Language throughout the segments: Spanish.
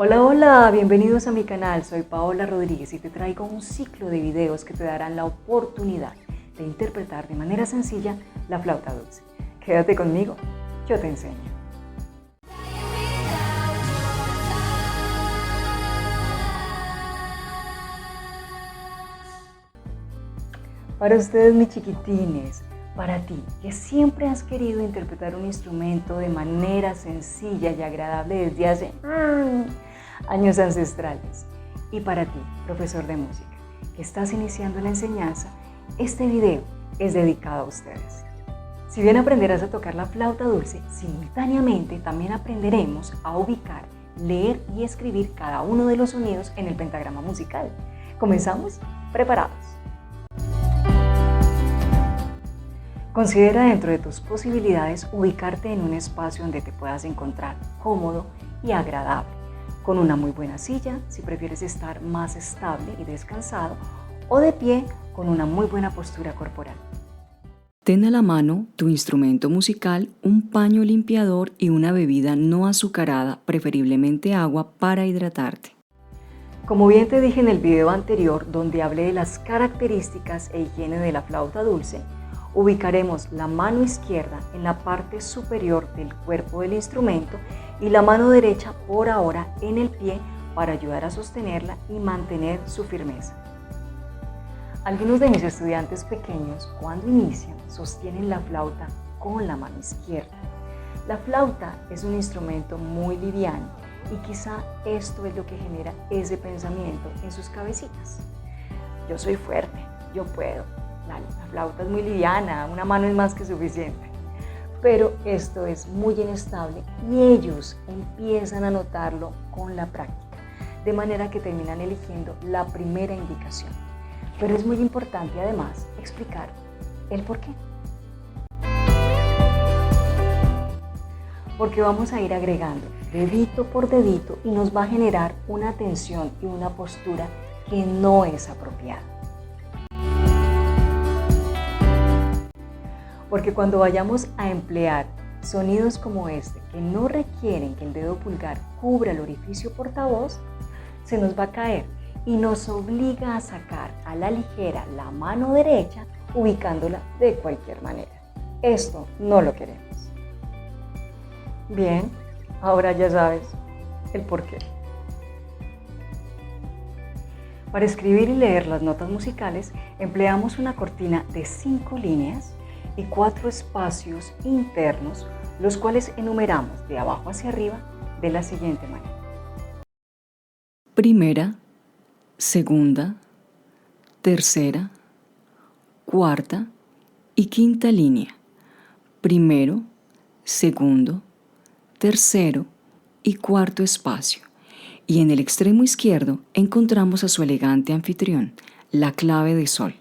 Hola, hola, bienvenidos a mi canal, soy Paola Rodríguez y te traigo un ciclo de videos que te darán la oportunidad de interpretar de manera sencilla la flauta dulce. Quédate conmigo, yo te enseño. Para ustedes, mis chiquitines, para ti, que siempre has querido interpretar un instrumento de manera sencilla y agradable desde hace años ancestrales. Y para ti, profesor de música, que estás iniciando la enseñanza, este video es dedicado a ustedes. Si bien aprenderás a tocar la flauta dulce, simultáneamente también aprenderemos a ubicar, leer y escribir cada uno de los sonidos en el pentagrama musical. ¿Comenzamos? ¿Preparados? Considera dentro de tus posibilidades ubicarte en un espacio donde te puedas encontrar cómodo y agradable, con una muy buena silla si prefieres estar más estable y descansado, o de pie con una muy buena postura corporal. Ten a la mano tu instrumento musical, un paño limpiador y una bebida no azucarada, preferiblemente agua, para hidratarte. Como bien te dije en el video anterior, donde hablé de las características e higiene de la flauta dulce, ubicaremos la mano izquierda en la parte superior del cuerpo del instrumento y la mano derecha por ahora en el pie para ayudar a sostenerla y mantener su firmeza. Algunos de mis estudiantes pequeños, cuando inician, sostienen la flauta con la mano izquierda. La flauta es un instrumento muy liviano y quizá esto es lo que genera ese pensamiento en sus cabecitas. Yo soy fuerte, yo puedo. La flauta es muy liviana, una mano es más que suficiente. Pero esto es muy inestable y ellos empiezan a notarlo con la práctica, de manera que terminan eligiendo la primera indicación. Pero es muy importante además explicar el por qué. Porque vamos a ir agregando dedito por dedito y nos va a generar una tensión y una postura que no es apropiada. Porque cuando vayamos a emplear sonidos como este, que no requieren que el dedo pulgar cubra el orificio portavoz, se nos va a caer y nos obliga a sacar a la ligera la mano derecha, ubicándola de cualquier manera. Esto no lo queremos. Bien, ahora ya sabes el porqué. Para escribir y leer las notas musicales, empleamos una cortina de 5 líneas y 4 espacios internos, los cuales enumeramos de abajo hacia arriba de la siguiente manera. Primera, segunda, tercera, cuarta y quinta línea. Primero, segundo, tercero y cuarto espacio. Y en el extremo izquierdo encontramos a su elegante anfitrión, la clave de sol.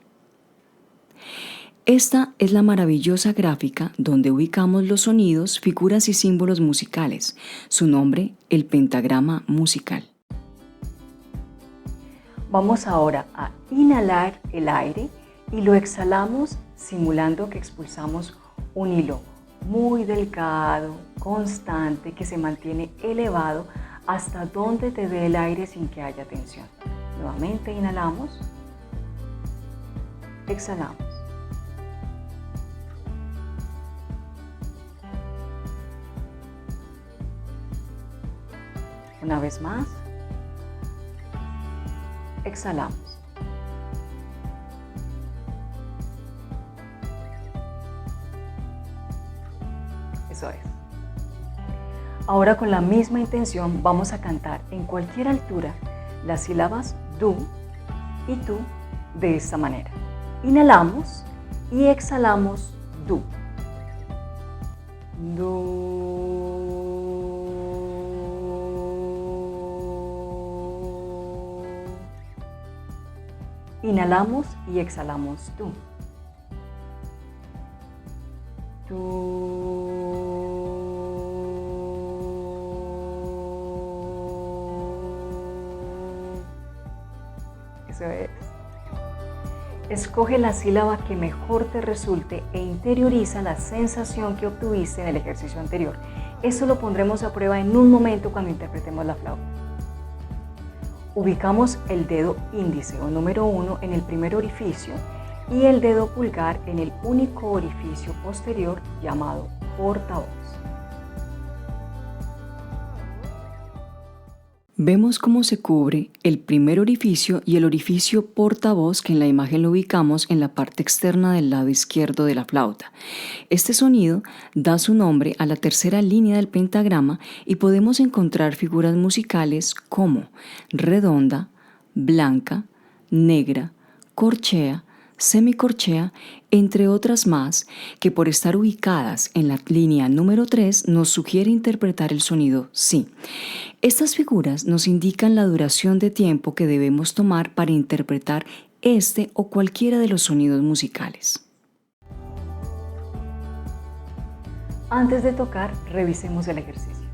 Esta es la maravillosa gráfica donde ubicamos los sonidos, figuras y símbolos musicales. Su nombre, el pentagrama musical. Vamos ahora a inhalar el aire y lo exhalamos simulando que expulsamos un hilo muy delgado, constante, que se mantiene elevado hasta donde te dé el aire sin que haya tensión. Nuevamente inhalamos, exhalamos. Una vez más, exhalamos. Eso es. Ahora con la misma intención vamos a cantar en cualquier altura las sílabas du y tu de esta manera. Inhalamos y exhalamos du. Du. Inhalamos y exhalamos du. Du. Eso es. Escoge la sílaba que mejor te resulte e interioriza la sensación que obtuviste en el ejercicio anterior. Eso lo pondremos a prueba en un momento cuando interpretemos la flauta. Ubicamos el dedo índice o número 1 en el primer orificio y el dedo pulgar en el único orificio posterior llamado portavoz. Vemos cómo se cubre el primer orificio y el orificio portavoz, que en la imagen lo ubicamos en la parte externa del lado izquierdo de la flauta. Este sonido da su nombre a la tercera línea del pentagrama y podemos encontrar figuras musicales como redonda, blanca, negra, corchea, semicorchea, entre otras más, que por estar ubicadas en la línea número 3 nos sugiere interpretar el sonido sí. Estas figuras nos indican la duración de tiempo que debemos tomar para interpretar este o cualquiera de los sonidos musicales. Antes de tocar, revisemos el ejercicio.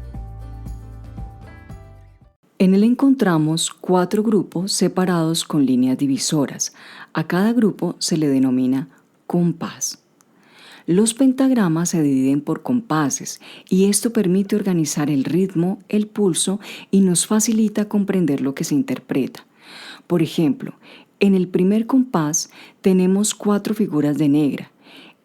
En él encontramos 4 grupos separados con líneas divisoras. A cada grupo se le denomina compás. Los pentagramas se dividen por compases y esto permite organizar el ritmo, el pulso y nos facilita comprender lo que se interpreta. Por ejemplo, en el primer compás tenemos 4 figuras de negra.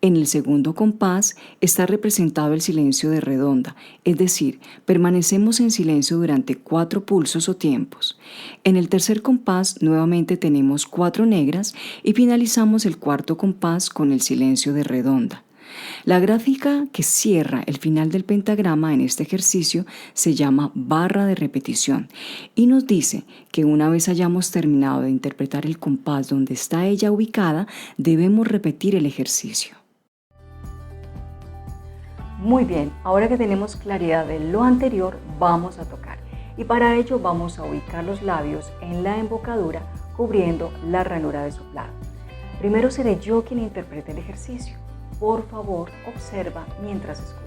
En el segundo compás está representado el silencio de redonda, es decir, permanecemos en silencio durante 4 pulsos o tiempos. En el tercer compás nuevamente tenemos 4 negras y finalizamos el cuarto compás con el silencio de redonda. La gráfica que cierra el final del pentagrama en este ejercicio se llama barra de repetición y nos dice que una vez hayamos terminado de interpretar el compás donde está ella ubicada, debemos repetir el ejercicio. Muy bien, ahora que tenemos claridad de lo anterior, vamos a tocar. Y para ello vamos a ubicar los labios en la embocadura, cubriendo la ranura de soplado. Primero seré yo quien interprete el ejercicio. Por favor, observa mientras escuchas.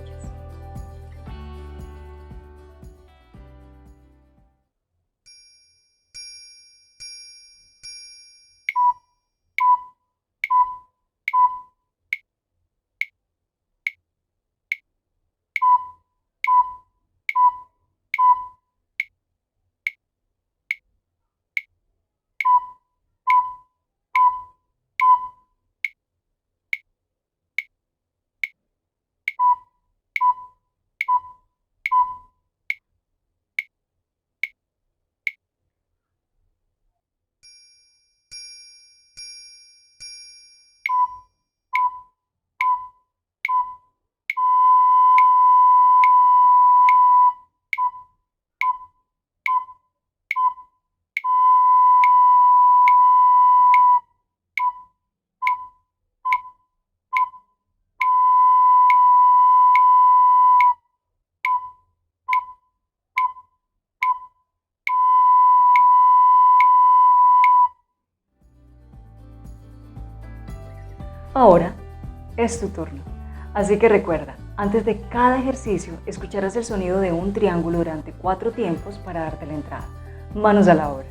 Ahora es tu turno. Así que recuerda, antes de cada ejercicio escucharás el sonido de un triángulo durante 4 tiempos para darte la entrada. Manos a la obra.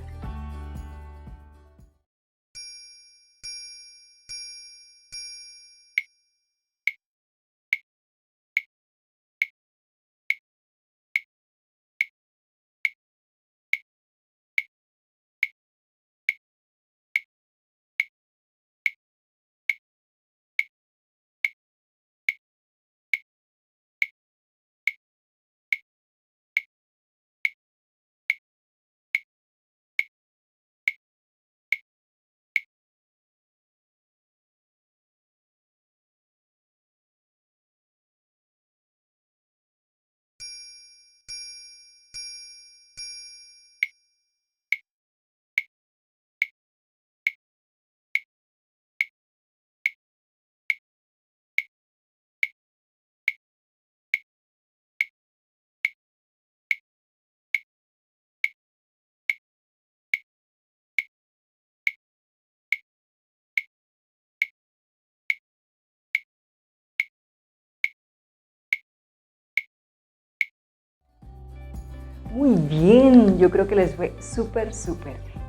Muy bien, yo creo que les fue súper.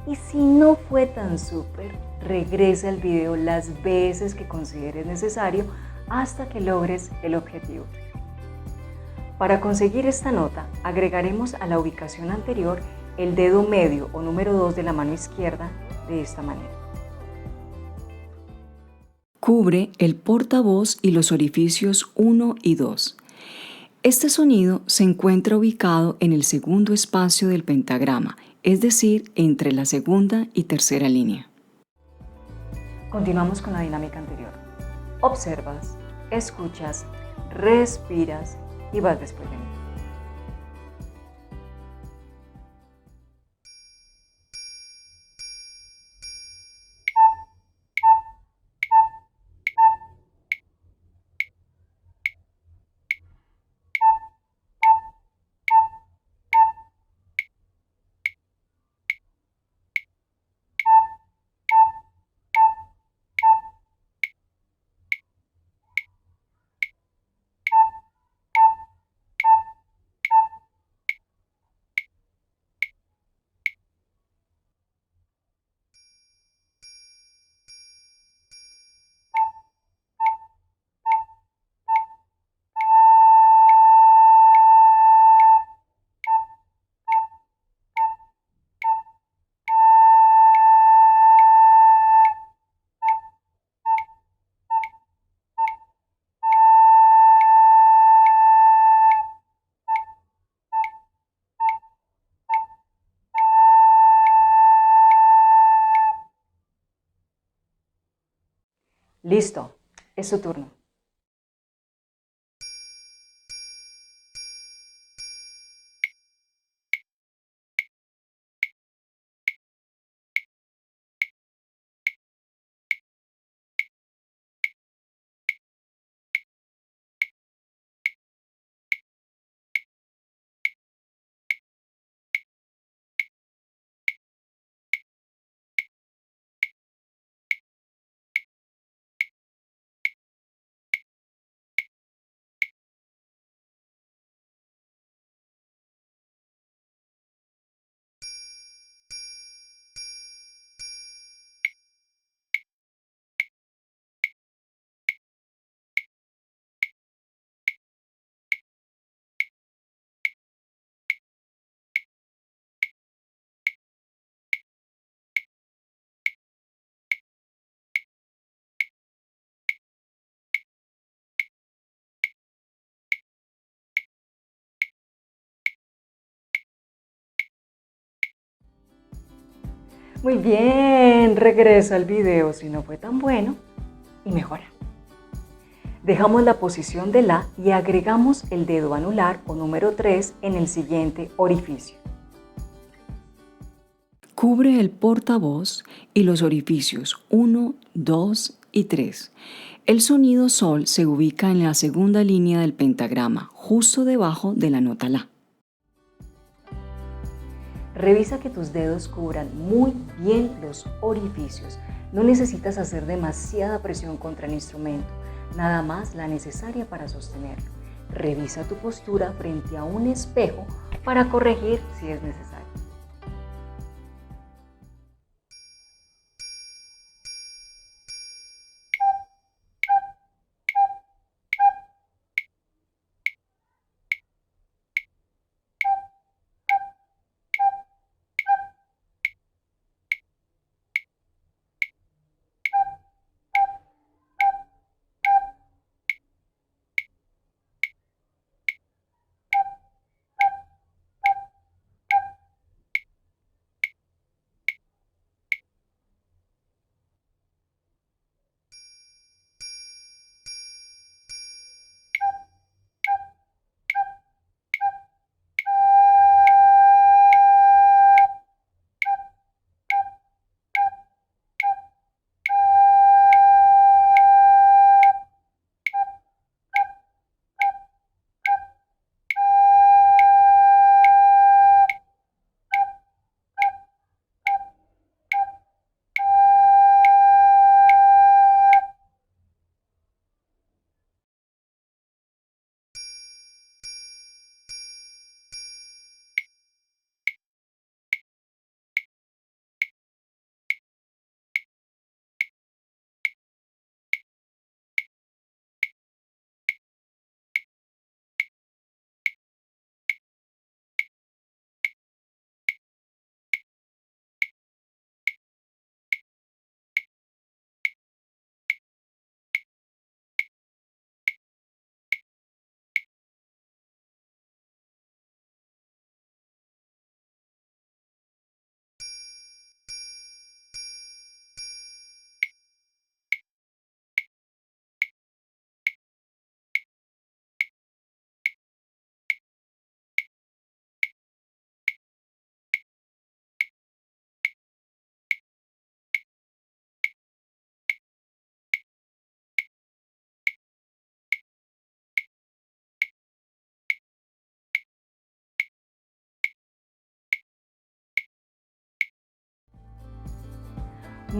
Y si no fue tan súper, regresa el video las veces que consideres necesario hasta que logres el objetivo. Para conseguir esta nota, agregaremos a la ubicación anterior el dedo medio o número 2 de la mano izquierda de esta manera. Cubre el portavoz y los orificios 1 y 2. Este sonido se encuentra ubicado en el segundo espacio del pentagrama, es decir, entre la segunda y tercera línea. Continuamos con la dinámica anterior. Observas, escuchas, respiras y vas después de mí. Listo, es tu turno. Muy bien, regresa al video si no fue tan bueno y mejora. Dejamos la posición de La y agregamos el dedo anular o número 3 en el siguiente orificio. Cubre el portavoz y los orificios 1, 2 y 3. El sonido Sol se ubica en la segunda línea del pentagrama, justo debajo de la nota La. Revisa que tus dedos cubran muy bien los orificios. No necesitas hacer demasiada presión contra el instrumento, nada más la necesaria para sostenerlo. Revisa tu postura frente a un espejo para corregir si es necesario.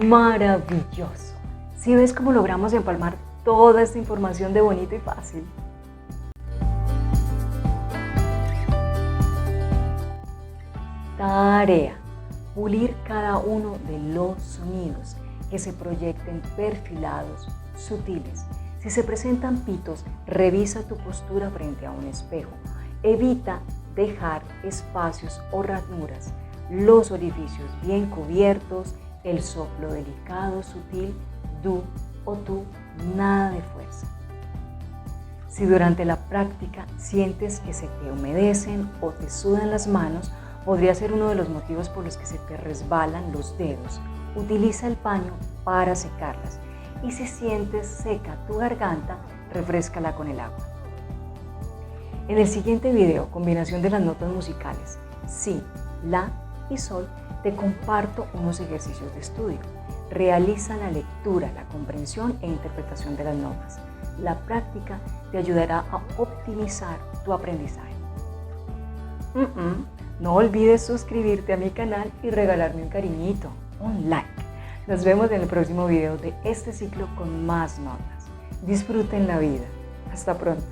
Maravilloso. ¿Sí ves cómo logramos empalmar toda esta información de bonito y fácil? Tarea: pulir cada uno de los sonidos que se proyecten perfilados, sutiles. Si se presentan pitos, revisa tu postura frente a un espejo. Evita dejar espacios o ranuras, los orificios bien cubiertos, el soplo delicado, sutil, du o tú, nada de fuerza. Si durante la práctica sientes que se te humedecen o te sudan las manos, podría ser uno de los motivos por los que se te resbalan los dedos. Utiliza el paño para secarlas. Y si sientes seca tu garganta, refréscala con el agua. En el siguiente video, combinación de las notas musicales si, la y sol, te comparto unos ejercicios de estudio. Realiza la lectura, la comprensión e interpretación de las notas. La práctica te ayudará a optimizar tu aprendizaje. No olvides suscribirte a mi canal y regalarme un cariñito, un like. Nos vemos en el próximo video de este ciclo con más notas. Disfruten la vida. Hasta pronto.